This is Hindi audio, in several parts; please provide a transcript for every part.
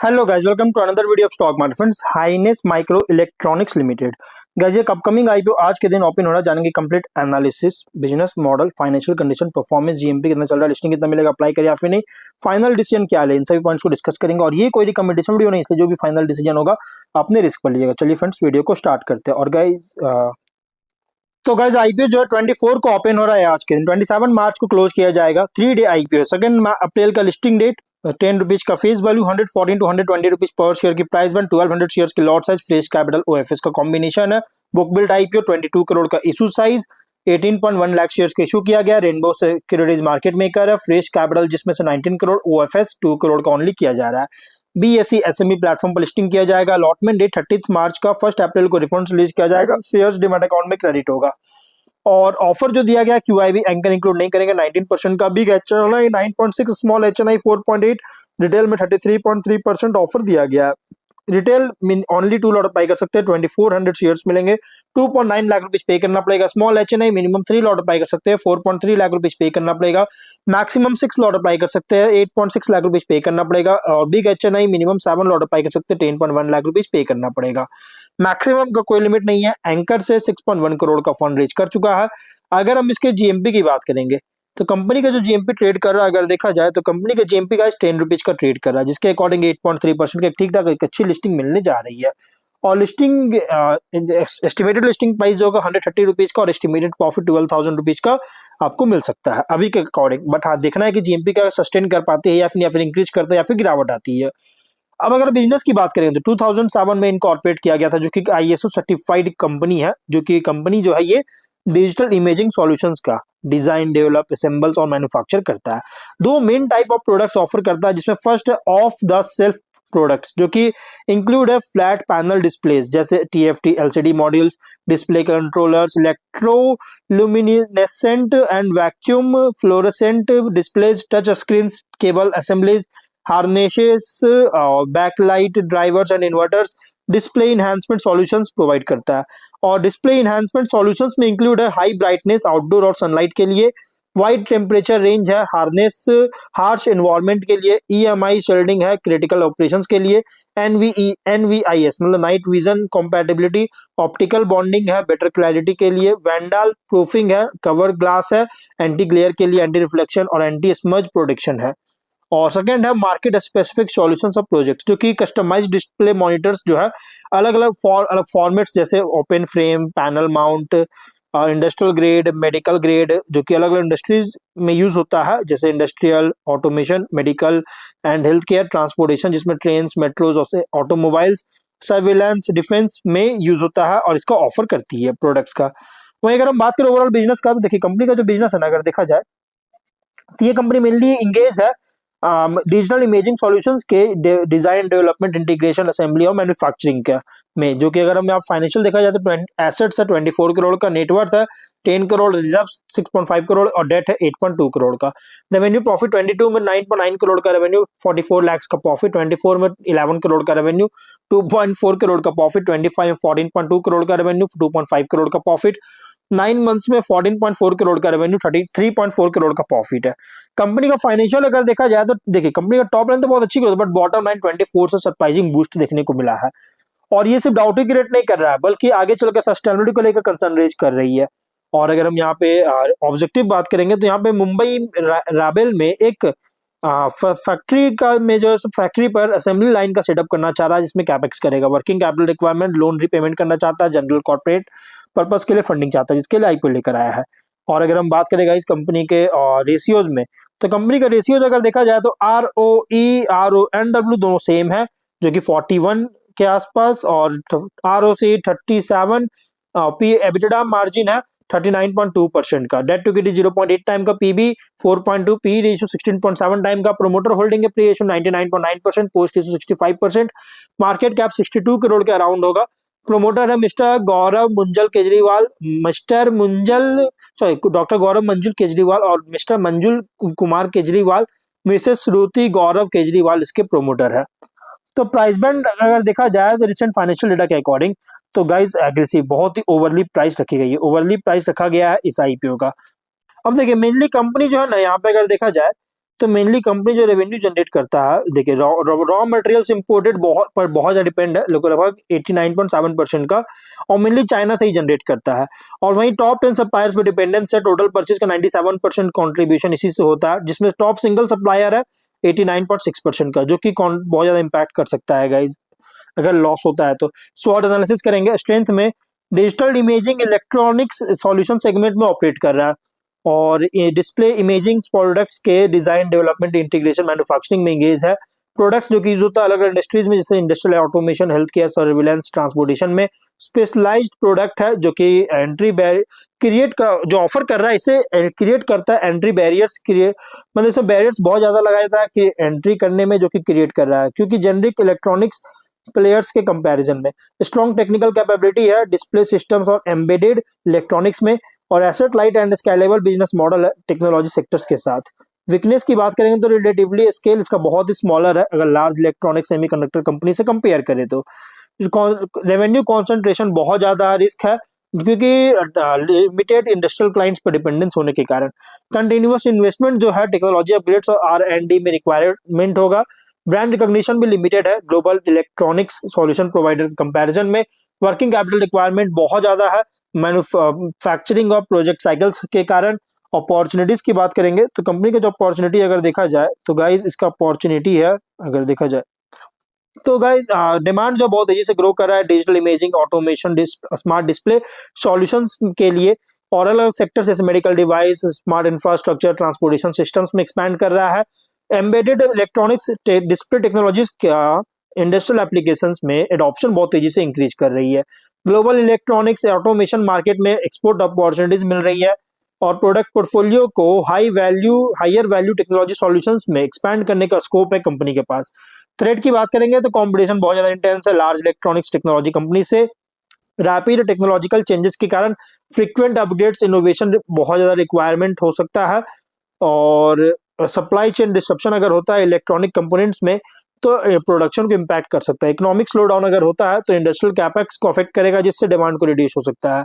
Hello guys, welcome to another video of stock market friends. Highness micro electronics limited guys, एक अपकमिंग आईपीओ आज के दिन ओपन हो रहा है। जानेंगे complete analysis, business model, financial condition, performance, GMP कितना चल रहा है, लिस्टिंग कितना मिलेगा, अप्लाई करिए या फिर नहीं, फाइनल डिसीजन क्या है, इन सभी पॉइंट्स को डिस्कस करेंगे। और ये कोई रिकमेंडेशन वीडियो नहीं, इसलिए जो भी फाइनल डिसीजन होगा अपने रिस्क पर लीजिएगा। चलिए फ्रेंड्स, वीडियो को स्टार्ट करते हैं। और गाइज आईपीओ जो है 24 को ओपन हो रहा है आज के दिन। 27 मार्च को क्लोज किया जाएगा। 3 डे आईपीओ, 2 अप्रैल का लिस्टिंग डेट, 10 रुपीज का फेस वैल्यू, 114 टू 120 रुपीज पर शेयर की प्राइस बन, 1200 शेयर की lot size, fresh capital OFS का कॉम्बिनेशन है। बुक बिल्ड आईपीओ 22 करोड़ का इशू साइज, 18.1 लाख शेयर्स का इशू किया गया। रेनबो सिक्योरिटीज मार्केट मेकर है। फ्रेश कैपिटल जिसमें से 19 करोड़, ओएफएस 2 करोड़ का ओनली किया जा रहा है। बीएसई एसएमई प्लेटफॉर्म पर लिस्टिंग किया जाएगा। अलॉटमेंट डेट 30 मार्च का, 1 अप्रैल को रिफंड रिलीज किया जाएगा। शेयर्स डिमैट अकाउंट में क्रेडिट होगा। और ऑफर जो दिया गया क्यूआईबी एंकर इंक्लूड नहीं करेंगे। 19% का big H 9.6, small H 4.8, retail में 33.3% ऑफर दिया गया है। Retail mean only 2 lot apply कर सकते हैं, 2400 शेयर्स मिलेंगे। 2.9 लाख रुपीज पे करना पड़ेगा। Small H minimum 3 lot apply कर सकते हैं, 4.3 लाख रुपीज पे करना पड़ेगा। मैक्सिमम 6 लॉट अप्लाई कर सकते हैं, 8.6 लाख रुपीज पे करना पड़ेगा। और big H minimum 7 lot apply कर सकते हैं, 10.1 लाख रुपीज पे करना पड़ेगा। मैक्सिमम का कोई लिमिट नहीं है। एंकर से 6.1 करोड़ का फंड रेज कर चुका है। अगर हम इसके जीएमपी की बात करेंगे तो कंपनी का जो जीएमपी ट्रेड कर रहा है, अगर देखा जाए तो कंपनी का जीएमपी का 10 रुपीज का ट्रेड कर रहा है, जिसके अकॉर्डिंग 8.3% का ठीक ठाक एक अच्छी लिस्टिंग मिलने जा रही है। और लिस्टिंग एस्टिमेटेड लिस्टिंग प्राइस होगा 130 रुपीज का, और एस्टिमेटेड प्रॉफिट 12,000 रुपीज का आपको मिल सकता है अभी के अकॉर्डिंग। बट हाँ, देखना है कि जीएमपी का सस्टेन कर पाते हैं या फिर इंक्रीज करते हैं या फिर गिरावट आती है। अब अगर बिजनेस की बात करें तो 2007 में इनकॉर्पोरेट किया गया था, जो कि आईएसओ सर्टिफाइड कंपनी है। जो कि कंपनी जो है ये डिजिटल इमेजिंग सॉल्यूशंस का डिजाइन, डेवलप, असेंबल्स और मैन्युफैक्चर करता है। 2 main type of products offer करता है, जिसमें फर्स्ट है ऑफ द सेल्फ प्रोडक्ट्स, जो कि इंक्लूड है फ्लैट पैनल डिस्प्लेस जैसे TFT LCD modules, display controllers, electroluminescent and vacuum fluorescent displays, touch screen, cable assemblies, harnesses, backlight drivers and inverters, display enhancement solutions provide करता है। और डिस्प्ले इनहैंसमेंट सॉल्यूशंस में इंक्लूड है हाई ब्राइटनेस आउटडोर और सनलाइट के लिए, वाइड टेम्परेचर रेंज है, हार्नेस हार्श एनवायरनमेंट के लिए, ईएमआई शील्डिंग है क्रिटिकल ऑपरेशंस के लिए, एनवीआईएस मतलब night vision compatibility, optical bonding है बेटर क्लैरिटी के लिए, वैंडल प्रूफिंग है, कवर ग्लास है एंटी ग्लेयर के लिए, एंटी रिफ्लेक्शन और एंटी स्मज प्रोटेक्शन है। और सेकंड है market specific solutions of projects, जो कि कस्टमाइज्ड डिस्प्ले मॉनिटर्स जो है अलग अलग फॉर्मेट्स जैसे open frame, panel mount, industrial grade, medical grade, जो कि अलग अलग इंडस्ट्रीज में यूज होता है, जैसे industrial, automation, medical and health care, transportation जिसमें train, metros, automobiles, surveillance, defence में यूज होता है। और इसका ऑफर करती है प्रोडक्ट्स का। वहीं अगर हम बात करें ओवरऑल बिजनेस का, तो देखिए कंपनी का जो बिजनेस है ना, अगर देखा जाए तो ये कंपनी मेनली इंगेज है डिजिटल इमेजिंग सॉल्यूशंस के डिजाइन, डेवलपमेंट, इंटीग्रेशन, असेंबली और मैन्युफैक्चरिंग का में। जो कि अगर हम यहाँ फाइनेंशियल देखा जाए तो एसेट्स है 24 करोड़ का, नेटवर्थ है 10 करोड़, रिजर्व 6.5 करोड़ और डेट है 8.2 करोड़ का। रेवेन्यू प्रॉफिट 22 में 9.9 करोड़ का रेवेन्यू, 44 लाख का प्रॉफिट, 24 में 11 करोड़ का रेवेन्यू, 2.4 करोड़ का प्रॉफिट, 25 में 14.2 करोड़ का रेवेन्यू, 2.5 करोड़ का प्रॉफिट, 9 मंथ्स में 14.4 करोड़ का रेवेन्यू, 33.4 करोड़ का प्रॉफिट है। कंपनी का फाइनेंशियल अगर देखा जाए तो देखिए कंपनी का टॉप लाइन तो बहुत अच्छी ग्रोथ, बट बॉटम लाइन 24 से सरप्राइजिंग बूस्ट देखने को मिला है। और ये सिर्फ डाउट की रेट नहीं कर रहा है, बल्कि आगे चलकर सस्टेनेबिलिटी को लेकर कंसर्न रेज कर रही है। और अगर हम यहाँ पे ऑब्जेक्टिव बात करेंगे तो यहाँ पे मुंबई राबेल में एक फैक्ट्री का में जो फैक्ट्री पर असेंबली लाइन का सेटअप करना चाह रहा है, जिसमें कैपेक्स करेगा। Working capital requirement, loan repayment करना चाहता है, जनरल कॉर्पोरेट पर्पस के लिए फंडिंग चाहता है, जिसके लिए आईपीओ लेकर आया है। और अगर हम बात करेंगे इस कंपनी के रेशियोज में, तो कंपनी का रेशियोज अगर देखा जाए तो ROE, RONW दोनों सेम है, जो कि 41 के आसपास, और ROC 37, पी एबिटेडा मार्जिन है 39.2% का, डेट टू इक्विटी 0.8 टाइम का, पीबी 4.2, पी रेशियो 16.7 टाइम का, प्रोमोटर होल्डिंग है pre ratio 99.9%, post ratio 65%, market cap 62 crore के अराउंड होगा। प्रोमोटर है मिस्टर गौरव मंजुल केजरीवाल, डॉक्टर गौरव मंजुल केजरीवाल और मिस्टर मंजुल कुमार केजरीवाल, मिसेस श्रुति गौरव केजरीवाल इसके प्रोमोटर है। तो प्राइस बैंड अगर देखा जाए तो रिसेंट फाइनेंशियल डेटा के अकॉर्डिंग तो गाइस एग्रेसिव, बहुत ही ओवरली प्राइस रखी गई है, ओवरली प्राइस रखा गया है इस आईपीओ का। अब देखिए मेनली कंपनी जो है ना, यहाँ पे अगर देखा जाए तो मेनली कंपनी जो रेवेन्यू जनरेट करता है, देखिए रॉ मटेरियल्स इंपोर्टेड बहुत ज्यादा डिपेंड है, लगभग 89.7% का, और मेनली चाइना से ही जनरेट करता है। और वहीं टॉप 10 सप्लायर्स पे डिपेंडेंस है, टोटल परचेज का 97% कॉन्ट्रीब्यूशन इसी से होता है, जिसमें टॉप सिंगल सप्लायर है 89.6% का, जो कि बहुत ज्यादा इंपैक्ट कर सकता है गाइज अगर लॉस होता है तो। स्वॉट एनालिसिस करेंगे। स्ट्रेंथ में digital imaging electronics solution segment में ऑपरेट कर रहा है, और डिस्प्ले इमेजिंग प्रोडक्ट्स के डिजाइन डेवलपमेंट इंटीग्रेशन मैन्युफैक्चरिंग में इंगेज है। प्रोडक्ट्स जो कि यूज होता है अलग अलग इंडस्ट्रीज में, जैसे industrial automation, health care, surveillance, transportation में। स्पेशलाइज्ड प्रोडक्ट है जो कि एंट्री बैरियर क्रिएट का जो ऑफर कर रहा है, इसे क्रिएट करता है एंट्री बैरियर्स क्रिएट, मतलब इसमें बैरियर्स बहुत ज्यादा लगाया जाता है कि एंट्री करने में, जो कि क्रिएट कर रहा है, क्योंकि जेनरिक इलेक्ट्रॉनिक्स प्लेयर्स के कंपैरिजन में। स्ट्रॉन्ग टेक्निकल कैपेबिलिटी है डिस्प्ले सिस्टम्स और एम्बेडेड इलेक्ट्रॉनिक्स में, और asset light and scalable business model है टेक्नोलॉजी सेक्टर्स के साथ। वीकनेस की बात करेंगे तो रिलेटिवली स्केल इसका बहुत ही स्मॉलर है अगर लार्ज इलेक्ट्रॉनिक सेमीकंडक्टर कंपनी से कंपेयर करें तो। रेवेन्यू कॉन्सेंट्रेशन बहुत ज्यादा रिस्क है, क्योंकि लिमिटेड इंडस्ट्रियल क्लाइंट्स पर डिपेंडेंस होने के कारण। कंटिन्यूअस इन्वेस्टमेंट जो है टेक्नोलॉजी अपग्रेड्स और R&D में रिक्वायरमेंट होगा। ब्रांड रिकॉग्निशन भी लिमिटेड है global electronics solution provider comparison में। वर्किंग कैपिटल रिक्वायरमेंट बहुत ज्यादा है मैन्युफैक्चरिंग और प्रोजेक्ट साइकिल्स के कारण। अपॉर्चुनिटीज की बात करेंगे तो कंपनी का जो अपॉर्चुनिटी अगर देखा जाए तो गाइज इसका अपॉर्चुनिटी है अगर देखा जाए तो गाइज डिमांड जो बहुत तेजी से ग्रो कर रहा है digital imaging, automation, smart display solutions के लिए, और अलग सेक्टर जैसे medical device, smart infrastructure, transportation systems में एक्सपैंड कर रहा है। एम्बेडेड इलेक्ट्रॉनिक्स डिस्प्ले टेक्नोलॉजीज का इंडस्ट्रियल एप्लीकेशंस में एडॉप्शन बहुत तेजी से इंक्रीज कर रही है। ग्लोबल इलेक्ट्रॉनिक्स ऑटोमेशन मार्केट में एक्सपोर्ट अपॉर्चुनिटीज मिल रही है, और प्रोडक्ट पोर्टफोलियो को हायर वैल्यू टेक्नोलॉजी सॉल्यूशंस में एक्सपैंड करने का स्कोप है कंपनी के पास। थ्रेट की बात करेंगे तो कंपटीशन बहुत ज्यादा इंटेंस है लार्ज इलेक्ट्रॉनिक्स टेक्नोलॉजी कंपनी से। रैपिड टेक्नोलॉजिकल चेंजेस के कारण फ्रीक्वेंट अपडेट्स, इनोवेशन बहुत ज्यादा रिक्वायरमेंट हो सकता है, और सप्लाई चेन डिस्ट्रप्शन अगर होता है इलेक्ट्रॉनिक कंपोनेंट्स में तो प्रोडक्शन को इम्पैक्ट कर सकता है। इकोनॉमिक स्लो डाउन अगर होता है तो इंडस्ट्रियल कैपेक्स को अफेक्ट करेगा, जिससे डिमांड को रिड्यूस हो सकता है।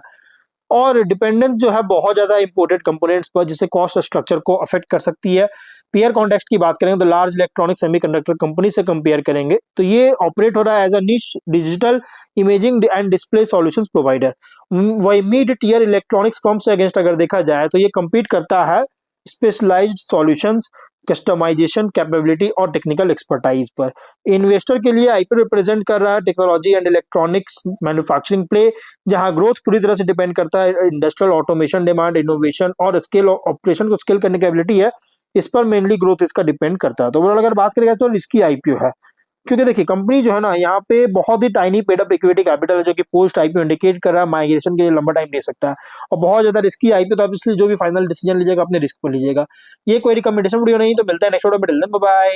और डिपेंडेंस जो है बहुत ज्यादा इंपोर्टेड कंपोनेंट्स पर, जिससे कॉस्ट स्ट्रक्चर को अफेक्ट कर सकती है। पीयर कॉन्टेक्स्ट की बात करेंगे तो लार्ज इलेक्ट्रॉनिक सेमीकंडक्टर कंपनी से कंपेयर करेंगे तो ये ऑपरेट हो रहा है एज अ निश digital imaging and display solutions provider. वही मिड टियर इलेक्ट्रॉनिक्स फर्म से अगेंस्ट अगर देखा जाए तो ये compete करता है स्पेशलाइज्ड सॉल्यूशंस, कस्टमाइजेशन कैपेबिलिटी और टेक्निकल एक्सपर्टाइज पर। इन्वेस्टर के लिए आईपी रिप्रेजेंट कर रहा है technology and electronics manufacturing play, जहां ग्रोथ पूरी तरह से डिपेंड करता है इंडस्ट्रियल ऑटोमेशन, डिमांड, इनोवेशन और स्केल ऑपरेशन को स्केल करने की एबिलिटी है, इस पर मेनली ग्रोथ इसका डिपेंड करता है। तो ओवरऑल अगर बात करेगा तो रिस्की आईपीओ है, क्योंकि देखिए कंपनी जो है ना यहाँ पे बहुत ही tiny paid up equity capital है, जो कि पोस्ट आईपीओ इंडिकेट कर रहा है माइग्रेशन के लिए लंबा टाइम ले सकता है, और बहुत ज्यादा रिस्की आईपीओ। तो आप इसलिए जो भी फाइनल डिसीजन लीजिएगा अपने रिस्क पर लीजिएगा। ये कोई रिकमेंडेशन वीडियो नहीं, तो मिलता है नेक्स्ट वीडियो में। बाय।